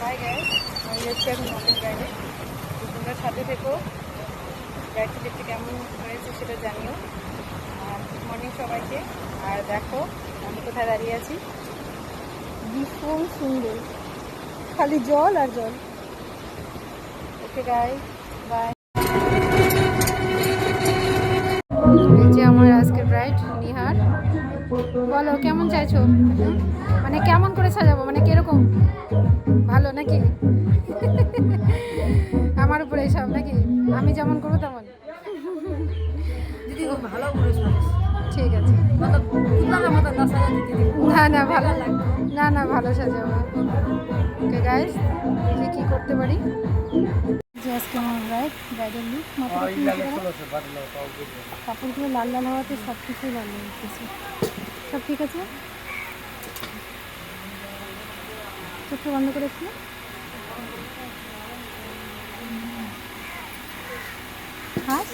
Hi guys, আমি যাচ্ছি এখন মর্নিং রাইডে। তোমরা সাথে থেকো, রাইডটি দেখতে কেমন হয়েছে সেটা জানিও। আর গুড মর্নিং সবাইকে। আর দেখো আমি কোথায় দাঁড়িয়ে আছি, ভীষণ সুন্দর, খালি জল আর জল। Okay guys, bye. এই যে আমার আজকের ব্রাইড নিহার। বলো কেমন চাইছো? মানে কেমন করে সাজাবো, মানে কিরকম, ভালো নাকি? আমার উপরে সব নাকি, আমি যেমন করবো তেমন? দিদি ভালো করে সাজিস। ঠিক আছে। না না ভালো, না ভালো সাজাবো। ওকে গাইস, দেখি কি করতে পারি। যে আজকে আমার ব্রাইডাল লুক, কাপড়গুলো লাল লাল হওয়াতে সব কিছুই লাল লাল উঠতেছে। সব ঠিক আছে? চোখটা বন্ধ করে একটু। হাস